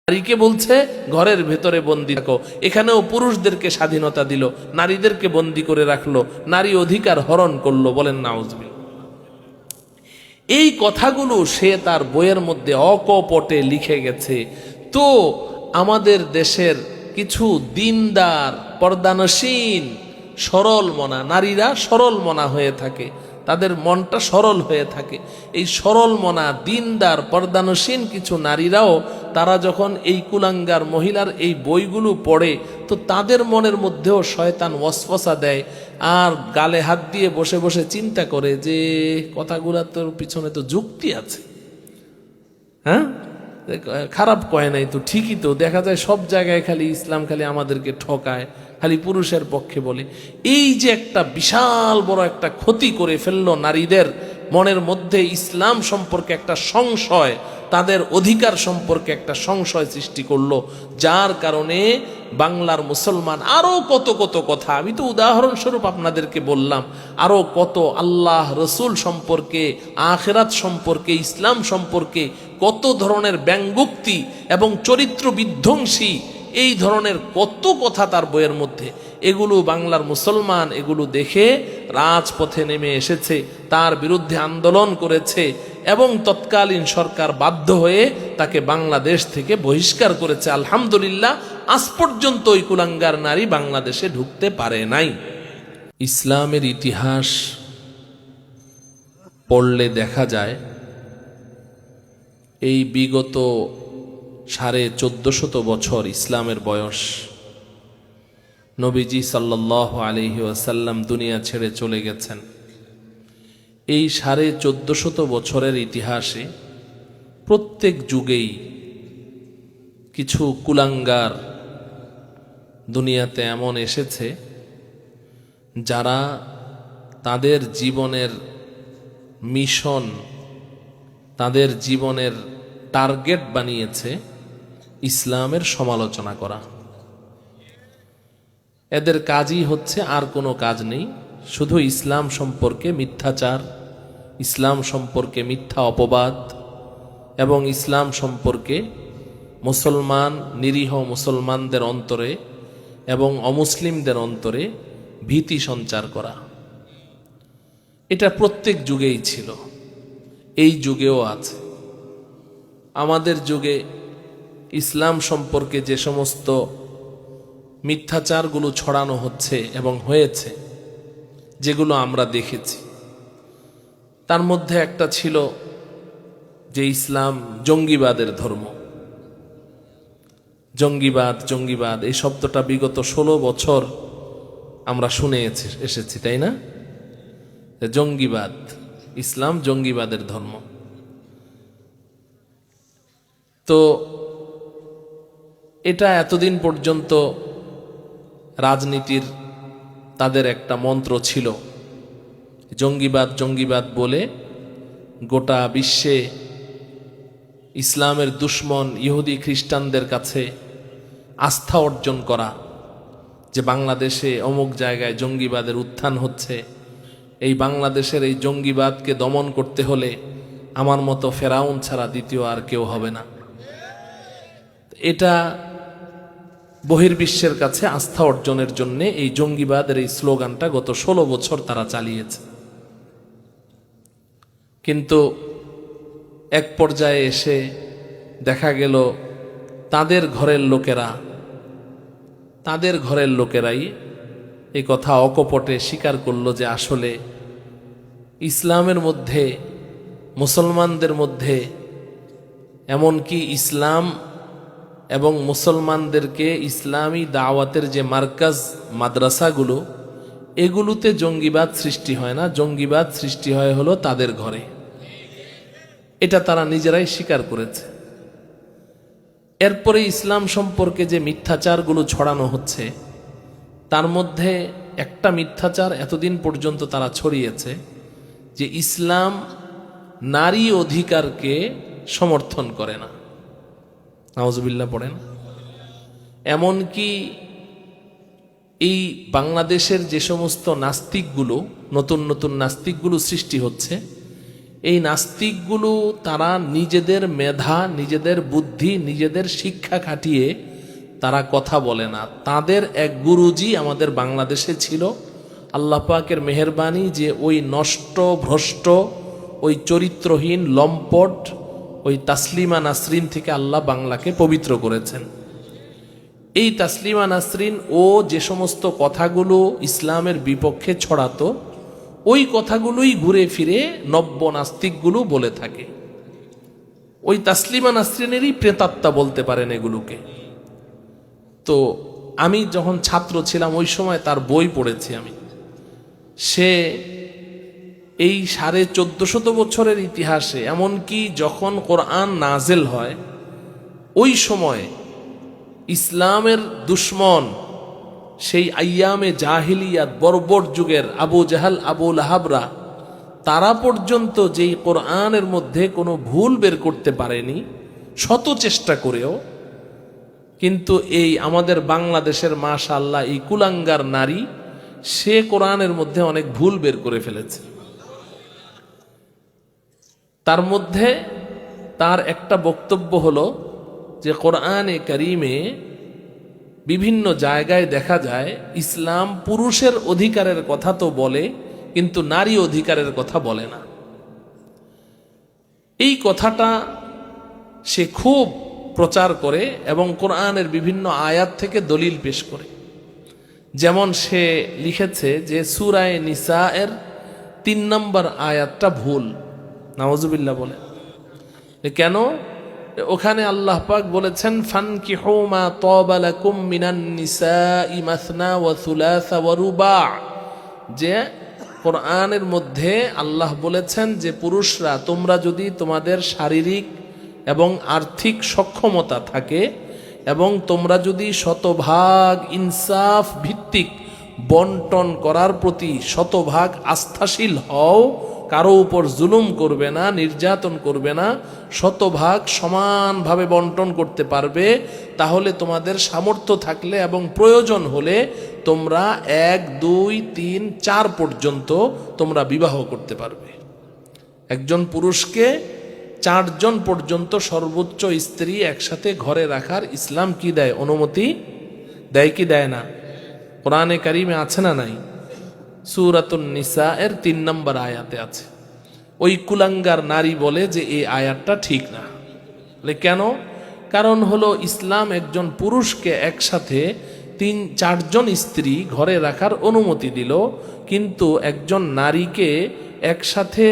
নারীকে বলছে ঘরের ভেতরে বন্দি থাকো, এখানেও পুরুষদেরকে স্বাধীনতা দিল, নারীদেরকে বন্দি করে রাখলো, নারী অধিকার হরণ করলো। বলেন নাউজুবিল্লাহ। এই কথাগুলো সে তার বইয়ের মধ্যে অকপটে লিখে গেছে। তো আমাদের দেশের কিছু দিনদার পর্দানসীন সরল মনা নারীরা সরল মনা হয়ে থাকে, তাদের মনটা সরল হয়ে থাকে। এই সরল মনা দিনদার পর্দানসীন কিছু নারীরাও তারা যখন এই কুলাঙ্গার মহিলার এই বইগুলো পড়ে, তো তাদের মনের মধ্যেও শয়তান ওয়াসওয়াসা দেয়, আর গালে হাত দিয়ে বসে বসে চিন্তা করে যে কথাগুলা তোর পিছনে তো যুক্তি আছে। হ্যাঁ, খারাপ কয় নাই তো, ঠিকই তো। দেখা যায় সব জায়গায় খালি ইসলাম খালি আমাদেরকে ঠকায়, খালি পুরুষের পক্ষে বলে। এই যে একটা বিশাল বড় একটা ক্ষতি করে ফেললো নারীদের মনের মধ্যে, ইসলাম সম্পর্কে একটা সংশয়, তাদের অধিকার সম্পর্কে একটা সংশয় সৃষ্টি করলো, যার কারণে বাংলার মুসলমান আরো কত কত কথা, আমি তো উদাহরণস্বরূপ আপনাদেরকে বললাম, আরো কত আল্লাহ রসুল সম্পর্কে, আখিরাত সম্পর্কে, ইসলাম সম্পর্কে কত ধরনের ব্যঙ্গোক্তি এবং চরিত্র বিধ্বংসী এই ধরনের কত কথা তার বইয়ের মধ্যে। এগুলো বাংলার মুসলমান এগুলো দেখে রাজপথে নেমে এসেছে, তার বিরুদ্ধে আন্দোলন করেছে, এবং তৎকালীন সরকার বাধ্য হয়ে তাকে বাংলাদেশ থেকে বহিষ্কার করেছে। আলহামদুলিল্লাহ, আজ পর্যন্ত ওই কুলাঙ্গার নারী বাংলাদেশে ঢুকতে পারে নাই। ইসলামের ইতিহাস পড়লে দেখা যায় এই বিগত 1450 বছর ইসলামের বয়স, নবীজি সাল্লাল্লাহু আলাইহি ওয়াসাল্লাম দুনিয়া ছেড়ে চলে গেছেন। এই 1450 বছরের ইতিহাসে প্রত্যেক যুগেই কিছু কুলাঙ্গার দুনিয়াতে এমন এসেছে যারা তাদের জীবনের মিশন, তাদের জীবনের টার্গেট বানিয়েছে ইসলামের সমালোচনা করা। এদের কাজই হচ্ছে, আর কোনো কাজ নেই, শুধু ইসলাম সম্পর্কে মিথ্যাচার, ইসলাম সম্পর্কে মিথ্যা অপবাদ, এবং ইসলাম সম্পর্কে মুসলমান, নিরীহ মুসলমানদের অন্তরে এবং অমুসলিমদের অন্তরে ভীতি সঞ্চার করা। এটা প্রত্যেক যুগেই ছিল, এই যুগেও আছে। আমাদের যুগে ইসলাম সম্পর্কে যে সমস্ত মিথ্যাচারগুলো ছড়ানো হচ্ছে এবং হয়েছে, যেগুলো আমরা দেখেছি, তার মধ্যে একটা ছিল যে ইসলাম জঙ্গিবাদের ধর্ম। জঙ্গিবাদ জঙ্গিবাদ এই শব্দটা বিগত 16 বছর আমরা শুনে এসেছি, তাই না? জঙ্গিবাদ, ইসলাম জঙ্গিবাদের ধর্ম। তো এটা এতদিন পর্যন্ত রাজনীতির তাদের একটা মন্ত্র ছিল, জঙ্গিবাদ জঙ্গিবাদ বলে গোটা বিশ্বে ইসলামের দুশ্মন ইহুদি খ্রিস্টানদের কাছে আস্থা অর্জন করা, যে বাংলাদেশে অমুক জায়গায় জঙ্গিবাদের উত্থান হচ্ছে, এই বাংলাদেশের এই জঙ্গিবাদকে দমন করতে হলে আমার মতো ফেরাউন ছাড়া দ্বিতীয় আর কেউ হবে না। এটা বহির্বিশ্বের কাছে আস্থা অর্জনের জন্য এই জঙ্গিবাদের এই স্লোগানটা গত 16 বছর তারা চালিয়েছে। কিন্তু এক পর্যায়ে এসে দেখা গেল তাদের ঘরের লোকেরাই এই কথা অকপটে স্বীকার করলো যে আসলে ইসলামের মধ্যে, মুসলমানদের মধ্যে, এমনকি ইসলাম এবং মুসলমানদেরকে ইসলামী দাওয়াতের যে মার্কাজ মাদ্রাসাগুলো, এগুলোতে জঙ্গিবাদ সৃষ্টি হয় না, জঙ্গিবাদ সৃষ্টি হয় হলো তাদের ঘরে। এটা তারা নিজেরাই স্বীকার করেছে। এরপরে ইসলাম সম্পর্কে যে মিথ্যাচারগুলো ছড়ানো হচ্ছে, তার মধ্যে একটা মিথ্যাচার এতদিন পর্যন্ত তারা ছড়িয়েছে যে ইসলাম নারী অধিকারকে সমর্থন করে না। নাউজুবিল্লাহ পড়েন। এমনকি এই বাংলাদেশের যে সমস্ত নাস্তিকগুলো, নতুন নতুন নাস্তিকগুলো সৃষ্টি হচ্ছে, এই নাস্তিকগুলো তারা নিজেদের মেধা, নিজেদের বুদ্ধি, নিজেদের শিক্ষা খাটিয়ে তারা কথা বলে না। তাদের এক গুরুজি আমাদের বাংলাদেশে ছিল, আল্লাহ পাকের মেহেরবানি যে ওই নষ্ট ভ্রষ্ট, ওই চরিত্রহীন লম্পট ওই তাসলিমা নাসরিন থেকে আল্লাহ বাংলাকে পবিত্র করেছেন। এই তাসলিমা নাসরিন ও যে সমস্ত কথাগুলো ইসলামের বিপক্ষে ছড়াতো, ওই কথাগুলোই ঘুরে ফিরে নব্য নাস্তিকগুলো বলে থাকে। ওই তাসলিমা নাসরিনেরই প্রেতাত্মা বলতে পারেন এগুলোকে। তো আমি যখন ছাত্র ছিলাম ওই সময় তার বই পড়েছি আমি। সে এই 1450 বছরের ইতিহাসে, এমনকি যখন কোরআন নাজেল হয় ওই সময় ইসলামের দুশ্মন সেই আইয়ামে জাহিলিয়াত বর্বর যুগের আবু জাহাল, আবু লাহাবরা, তারা পর্যন্ত যেই কোরআনের মধ্যে কোনো ভুল বের করতে পারেনি শত চেষ্টা করেও, কিন্তু এই আমাদের বাংলাদেশের মাশাআল্লাহ এই কুলাঙ্গার নারী, সে কোরআনের মধ্যে অনেক ভুল বের করে ফেলেছে। তার মধ্যে তার একটা বক্তব্য হলো যে কোরআনে কারিমে বিভিন্ন জায়গায় দেখা যায় ইসলাম পুরুষের অধিকারের কথা তো বলে, কিন্তু নারী অধিকারের কথা বলে না। এই কথাটা সে খুব প্রচার করে এবং কোরআনের বিভিন্ন আয়াত থেকে দলিল পেশ করে। যেমন সে লিখেছে যে সূরায়ে নিসা এর 3 নম্বর আয়াতটা ভুল। নাউজুবিল্লাহ বলে। কেন? ওখানে আল্লাহ পাক বলেছেন ফানকিহু মা তাবা লাকুম মিনান নিসাই মাসনা ওয়া সুলাসা ওয়া রুবা, যে কোরআনের মধ্যে আল্লাহ বলেছেন যে পুরুষরা, তোমরা যদি তোমাদের শারীরিক এবং আর্থিক সক্ষমতা থাকে এবং তোমরা যদি শতভাগ ইনসাফ ভিত্তিক বন্টন করার প্রতি শতভাগ আস্থাশীল হও, কারো উপর জুলুম করবে না, নির্যাতন করবে না, শতভাগ সমানভাবে বন্টন করতে পারবে, তাহলে তোমাদের সামর্থ্য থাকলে এবং প্রয়োজন হলে তোমরা 1, 2, 3, 4 পর্যন্ত তোমরা বিবাহ করতে পারবে। একজন পুরুষকে 4 জন পর্যন্ত সর্বোচ্চ স্ত্রী একসাথে ঘরে রাখার ইসলাম কি দেয়? অনুমতি দেয় কি দেয় না? কোরআনে কারিমে আছে না নাই? সূরাতুন নিসা এর 3 নম্বর আয়াতে আছে। ওই কুলাঙ্গার নারী বলে যে এই আয়াতটা ঠিক না। কেন? কারণ হলো ইসলাম একজন পুরুষকে একসাথে 3-4 জন স্ত্রী ঘরে রাখার অনুমতি দিল, কিন্তু একজন নারীকে একসাথে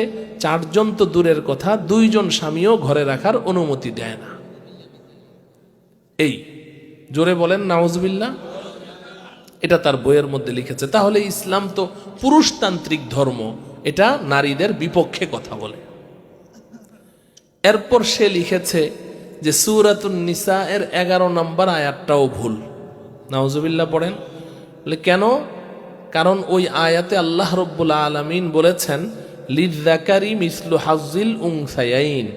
4 জন তো দূরের কথা, 2 জন স্বামীও ঘরে রাখার অনুমতি দেয় না। এই জোরে বলেন নাউজুবিল্লাহ। এটা তার বইয়ের মধ্যে লিখেছে। তাহলে ইসলাম তো পুরুষতান্ত্রিক ধর্ম, এটা নারীদের বিপক্ষে কথা বলে। এরপর সে লিখেছে যে সূরাতুন নিসা এর 11 নম্বর আয়াতটাও ভুল। নাউজুবিল্লাহ পড়েন। কেন? কারণ ওই আয়াতে আল্লাহ রব্বুল আলামিন বলেছেন লিযযাকারি মিসলু হাজ্জিল উনসায়াইন।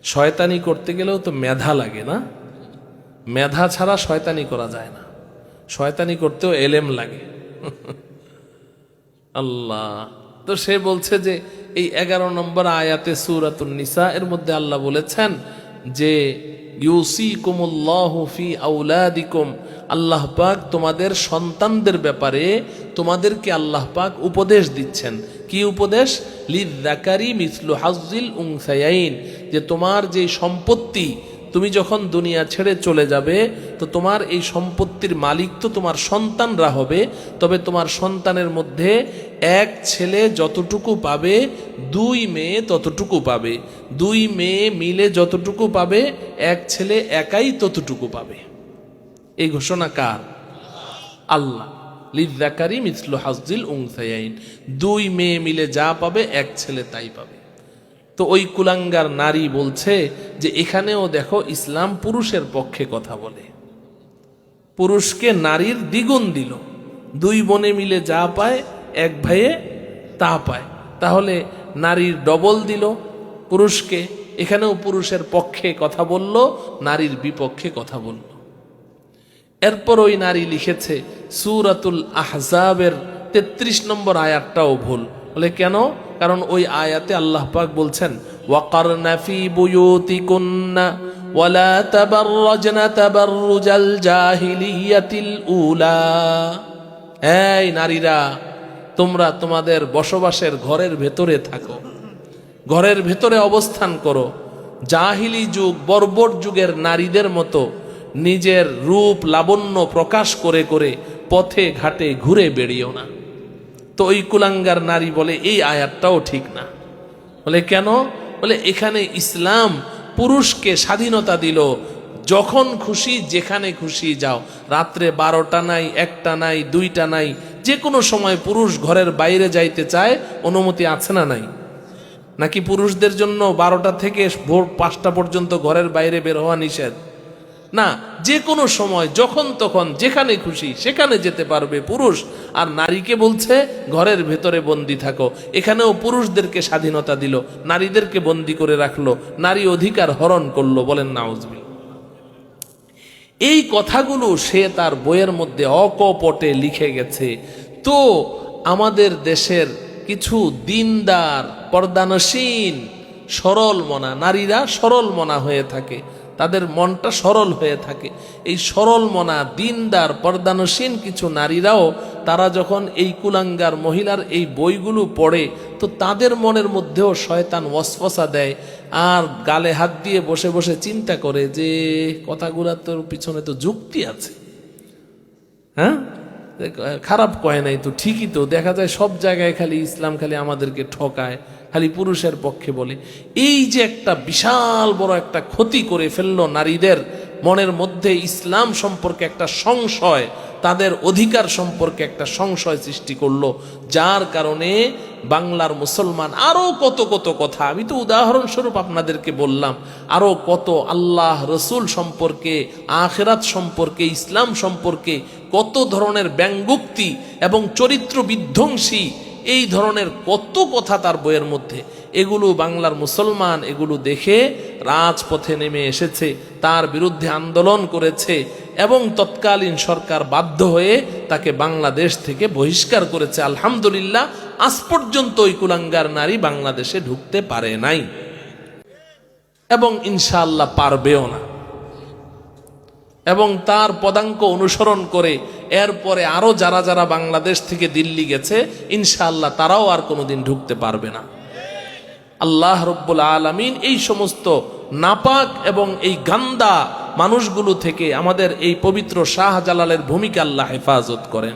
শয়তানি করতে গেলেও তো মেধা লাগে না? মেধা ছাড়া শয়তানি করা যায় না, শয়তানি করতেও এলেম লাগে। আল্লাহ তো সে বলছে যে এই 11 নম্বর আয়াতে সূরাতুন নিসা এর মধ্যে আল্লাহ বলেছেন যে ইউসিকুমুল্লাহু ফি আওলাদিকুম, আল্লাহ পাক তোমাদের সন্তানদের ব্যাপারে তোমাদেরকে আল্লাহ পাক উপদেশ দিচ্ছেন। কি উপদেশ? লিযযাকারি মিসলু হাজ্জিল উনসায়াইন, যে তোমার যে সম্পত্তি, তুমি যখন দুনিয়া ছেড়ে চলে যাবে তো তোমার এই সম্পত্তির মালিক তো তোমার সন্তানরা হবে, তবে তোমার সন্তানের মধ্যে 1 ছেলে যতটুকু পাবে 2 মেয়ে ততটুকু পাবে, 2 মেয়ে মিলে যতটুকু পাবে 1 ছেলে একাই ততটুকু পাবে। এই ঘোষণা কার? আল্লাহ। লিযযাকারি মিসলু হাজ্জিল উনসায়াইন, 2 মেয়ে মিলে যা পাবে 1 ছেলে তাই পাবে। তো ওই কুলাঙ্গার নারী বলছে যে এখানেও দেখো ইসলাম পুরুষের পক্ষে কথা বলে, পুরুষকে নারীর দ্বিগুণ দিল, 2 বোনে মিলে যা পায় 1 ভাইয়ে তা পায়, তাহলে নারীর ডবল দিল পুরুষকে। এখানেও পুরুষের পক্ষে কথা বলল, নারীর বিপক্ষে কথা বলল। এরপর ওই নারী লিখেছে সূরাতুল আহজাবের 33 নম্বর আয়াতটাও ভুল। বলে কেন? কারণ ওই আয়াতে আল্লাহ পাক বলছেন ওয়াকারনা ফি বুয়ুতিকুন্না ওয়ালা তাবাররাজনা তাবাররুজাল জাহিলিয়াতিল উলা। এই নারীরা, তোমরা তোমাদের বসবাসের ঘরের ভেতরে থাকো, ঘরের ভেতরে অবস্থান করো, জাহিলি যুগ বর্বর যুগের নারীদের মতো নিজের রূপ লাবণ্য প্রকাশ করে করে পথে ঘাটে ঘুরে বেড়িও না। তো ওই কুলাঙ্গার নারী বলে এই আয়াতটাও ঠিক না। বলে কেন? বলে এখানে ইসলাম পুরুষকে স্বাধীনতা দিল, যখন খুশি যেখানে খুশি যাও, রাত্রে 12টা নাই, 1টা নাই, 2টা নাই, যে কোনো সময় পুরুষ ঘরের বাইরে যাইতে চায়, অনুমতি আছে না নাই? নাকি পুরুষদের জন্য 12টা থেকে ভোর 5টা পর্যন্ত ঘরের বাইরে বের হওয়া নিষেধ? না, যে কোনো সময় যখন তখন যেখানে খুশি সেখানে যেতে পারবে পুরুষ। আর নারীকে বলছে ঘরের ভেতরে বন্দি থাকো। এখানেও পুরুষদেরকে স্বাধীনতা দিল, নারীদেরকে বন্দি করে রাখলো, নারী অধিকার হরণ করলো। বলেন নাউজুবিল্লাহ। এই কথাগুলো সে তার বইয়ের মধ্যে অকপটে লিখে গেছে। তো আমাদের দেশের কিছু দিনদার পর্দানসীন সরল মনা নারীরা সরল মনা হয়ে থাকে, তাদের মনটা সরল হয়ে থাকে। এই সরল মনা দিনদার পর্দানসীন কিছু নারীরাও তারা যখন এই কুলাঙ্গার মহিলার এই বইগুলো পড়ে, তো তাদের মনের মধ্যেও শয়তান ওয়াসওয়াসা দেয়, আর গালে হাত দিয়ে বসে বসে চিন্তা করে যে কথাগুলোর তোর পিছনে তো যুক্তি আছে। হ্যাঁ, খারাপ কয় নাই তো, ঠিকই তো। দেখা যায় সব জায়গায় খালি ইসলাম খালি আমাদেরকে ঠকায়, খালি পুরুষের পক্ষে বলে। এই যে একটা বিশাল বড় একটা ক্ষতি করে ফেললো নারীদের মনের মধ্যে, ইসলাম সম্পর্কে একটা সংশয়, তাদের অধিকার সম্পর্কে একটা সংশয় সৃষ্টি করলো, যার কারণে বাংলার মুসলমান আরো কত কত কথা, আমি তো উদাহরণস্বরূপ আপনাদেরকে বললাম, আরো কত আল্লাহ রসুল সম্পর্কে, আখিরাত সম্পর্কে, ইসলাম সম্পর্কে কত ধরনের ব্যঙ্গোক্তি এবং চরিত্র বিধ্বংসী এই ধরনের কত কথা তার বইয়ের মধ্যে। এগুলো বাংলার মুসলমান এগুলো দেখে রাজপথে নেমে এসেছে, তার বিরুদ্ধে আন্দোলন করেছে, এবং তৎকালীন সরকার বাধ্য হয়ে তাকে বাংলাদেশ থেকে বহিষ্কার করেছে। আলহামদুলিল্লাহ, আজ পর্যন্ত ওই কুলাঙ্গার নারী বাংলাদেশে ঢুকতে পারে নাই, এবং ইনশাআল্লাহ পারবেও না। এবং তার পদাঙ্ক অনুসরণ করে এরপরে আরো যারা যারা বাংলাদেশ থেকে দিল্লি গেছে, ইনশাআল্লাহ তারাও আর কোনোদিন ঢুকতে পারবে না। আল্লাহ রব্বুল আলামিন এই সমস্ত নাপাক এবং এই গান্দা মানুষগুলো থেকে আমাদের এই পবিত্র শাহজালালের ভূমিকা আল্লাহ হেফাজত করেন।